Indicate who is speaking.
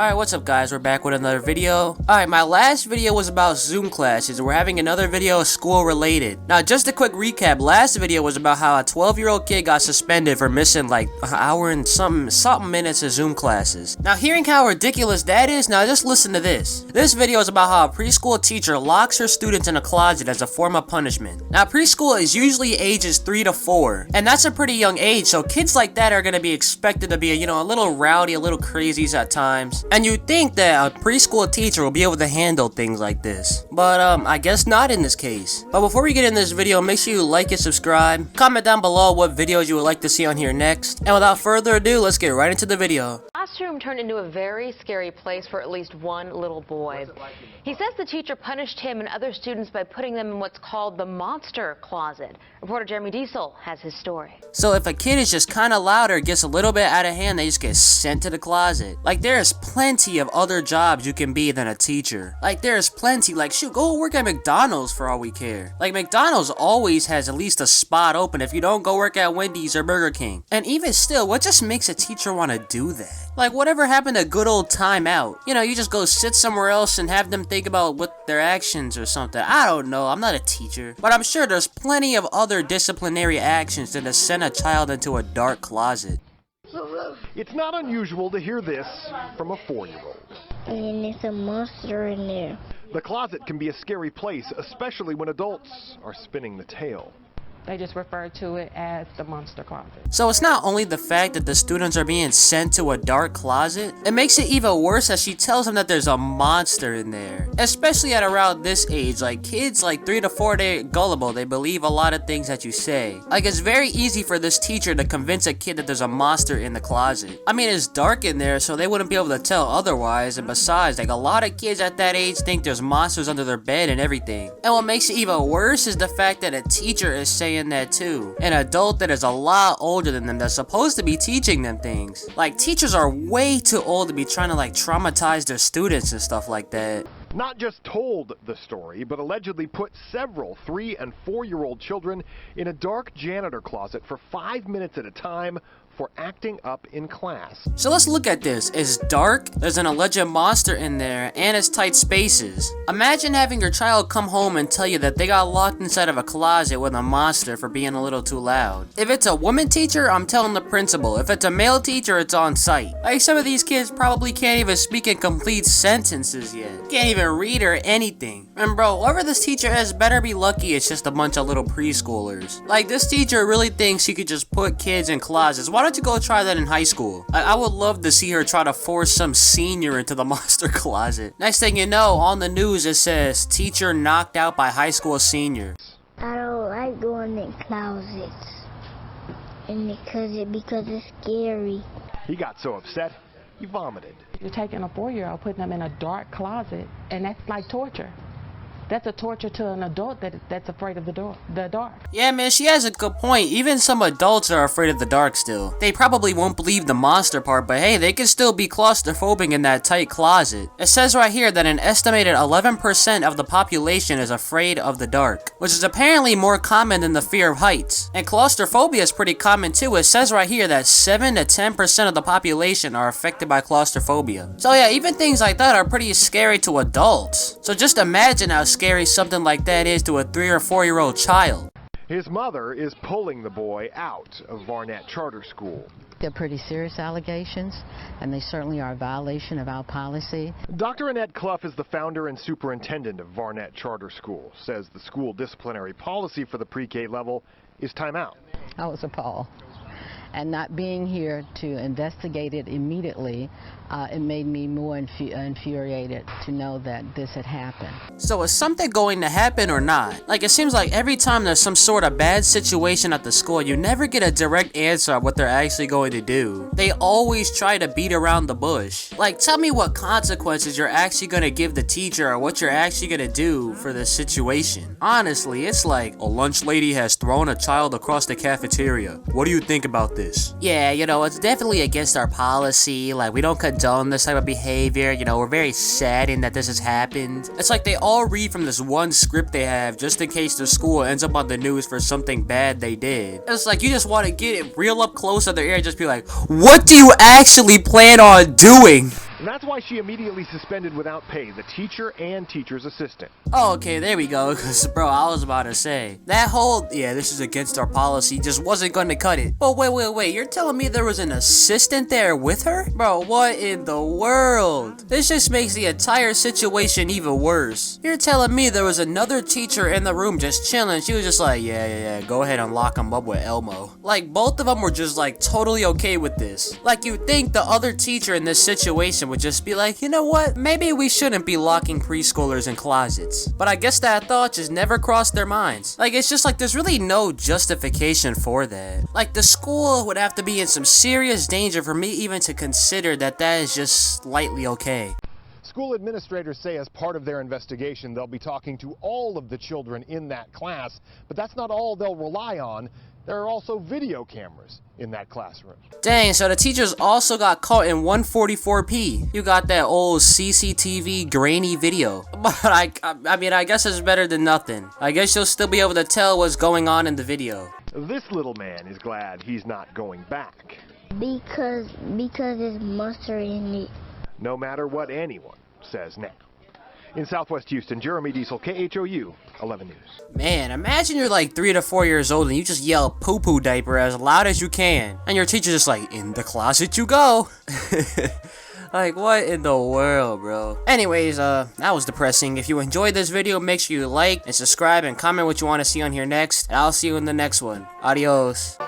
Speaker 1: Alright, what's up guys, we're back with another video. Alright, my last video was about Zoom classes, and we're having another video school related. Now, just a quick recap, last video was about how a 12-year-old kid got suspended for missing like an hour and something minutes of Zoom classes. Now, hearing how ridiculous that is, now just listen to this. This video is about how a preschool teacher locks her students in a closet as a form of punishment. Now, preschool is usually ages 3 to 4, and that's a pretty young age, so kids like that are gonna be expected to be, a little rowdy, a little crazies at times. And you'd think that a preschool teacher will be able to handle things like this. But I guess not in this case. But before we get in this video, make sure you like and subscribe. Comment down below what videos you would like to see on here next. And without further ado, let's get right into the video.
Speaker 2: Classroom turned into a very scary place for at least one little boy. He says the teacher punished him and other students by putting them in what's called the monster closet. Reporter Jeremy Diesel has his story.
Speaker 1: So if a kid is just kind of loud or gets a little bit out of hand, they just get sent to the closet. Like, there's plenty of other jobs you can be than a teacher. Like, there's plenty, like, shoot, go work at McDonald's for all we care. Like, McDonald's always has at least a spot open if you don't go work at Wendy's or Burger King. And even still, what just makes a teacher want to do that? Like, whatever happened to good old time out? You just go sit somewhere else and have them think about what their actions or something. I don't know, I'm not a teacher. But I'm sure there's plenty of other disciplinary actions than to send a child into a dark closet.
Speaker 3: It's not unusual to hear this from a 4-year-old.
Speaker 4: And there's a monster in there.
Speaker 3: The closet can be a scary place, especially when adults are spinning the tale.
Speaker 5: They just refer to it as the monster closet.
Speaker 1: So it's not only the fact that the students are being sent to a dark closet, it makes it even worse as she tells them that there's a monster in there. Especially at around this age, like kids like 3 to 4, they're gullible, they believe a lot of things that you say. Like, it's very easy for this teacher to convince a kid that there's a monster in the closet. I mean, it's dark in there, so they wouldn't be able to tell otherwise, and besides, like, a lot of kids at that age think there's monsters under their bed and everything. And what makes it even worse is the fact that a teacher is saying that too. An adult that is a lot older than them that's supposed to be teaching them things. Like, teachers are way too old to be trying to like traumatize their students and stuff like that.
Speaker 3: Not just told the story, but allegedly put several 3- and 4-year-old children in a dark janitor closet for 5 minutes at a time for acting up in class.
Speaker 1: So let's look at this. It's dark, there's an alleged monster in there, and it's tight spaces. Imagine having your child come home and tell you that they got locked inside of a closet with a monster for being a little too loud. If it's a woman teacher, I'm telling the principal. If it's a male teacher, it's on site. Like, some of these kids probably can't even speak in complete sentences yet. Can't even read or anything. And bro, whoever this teacher is better be lucky it's just a bunch of little preschoolers. Like, this teacher really thinks she could just put kids in closets. Why don't you go try that in high school? I would love to see her try to force some senior into the monster closet. Next thing you know, on the news it says, teacher knocked out by high school senior.
Speaker 4: I don't like going in closets. And because it's scary.
Speaker 3: He got so upset, he vomited.
Speaker 5: You're taking a 4-year-old, putting them in a dark closet, and that's like torture. That's a torture to an adult that's afraid of the dark.
Speaker 1: Yeah, man, she has a good point. Even some adults are afraid of the dark still. They probably won't believe the monster part, but hey, they can still be claustrophobic in that tight closet. It says right here that an estimated 11% of the population is afraid of the dark, which is apparently more common than the fear of heights. And claustrophobia is pretty common too. It says right here that 7 to 10% of the population are affected by claustrophobia. So yeah, even things like that are pretty scary to adults. So just imagine how scary something like that is to a 3 or 4-year-old child.
Speaker 3: His mother is pulling the boy out of Varnett Charter School.
Speaker 6: They're pretty serious allegations, and they certainly are a violation of our policy.
Speaker 3: Dr. Annette Clough is the founder and superintendent of Varnett Charter School, says the school disciplinary policy for the pre-K level is timeout.
Speaker 6: I was appalled. And not being here to investigate it immediately, it made me more infuriated to know that this had happened.
Speaker 1: So is something going to happen or not? Like, it seems like every time there's some sort of bad situation at the school, you never get a direct answer of what they're actually going to do. They always try to beat around the bush. Like, tell me what consequences you're actually going to give the teacher or what you're actually going to do for this situation. Honestly, it's like, a lunch lady has thrown a child across the cafeteria. What do you think about this? Yeah, it's definitely against our policy. Like, we don't condone this type of behavior. We're very saddened that this has happened. It's like they all read from this one script they have just in case their school ends up on the news for something bad they did. It's like you just want to get it real up close to their ear and just be like, what do you actually plan on doing?
Speaker 3: And that's why she immediately suspended without pay the teacher and teacher's assistant.
Speaker 1: Oh, okay, there we go, cause bro, I was about to say, that whole, yeah, this is against our policy, just wasn't gonna cut it. But wait, you're telling me there was an assistant there with her? Bro, what in the world? This just makes the entire situation even worse. You're telling me there was another teacher in the room just chilling, she was just like, yeah, go ahead and lock him up with Elmo. Like, both of them were just like totally okay with this. Like, you'd think the other teacher in this situation would just be like, you know what, maybe we shouldn't be locking preschoolers in closets. But I guess that thought just never crossed their minds. Like, it's just like there's really no justification for that. Like, the school would have to be in some serious danger for me even to consider that that is just slightly okay.
Speaker 3: School administrators say as part of their investigation, they'll be talking to all of the children in that class, but that's not all they'll rely on. There are also video cameras in that classroom.
Speaker 1: Dang, so the teachers also got caught in 144p. You got that old CCTV grainy video. But I mean, I guess it's better than nothing. I guess you'll still be able to tell what's going on in the video.
Speaker 3: This little man is glad he's not going back.
Speaker 4: Because there's mustard in it.
Speaker 3: No matter what anyone says now. In Southwest Houston, Jeremy Diesel, KHOU 11 News.
Speaker 1: Man, imagine you're like 3 to 4 years old and you just yell poo-poo diaper as loud as you can. And your teacher's just like, in the closet you go. Like, what in the world, bro? Anyways, that was depressing. If you enjoyed this video, make sure you like and subscribe and comment what you want to see on here next. And I'll see you in the next one. Adios.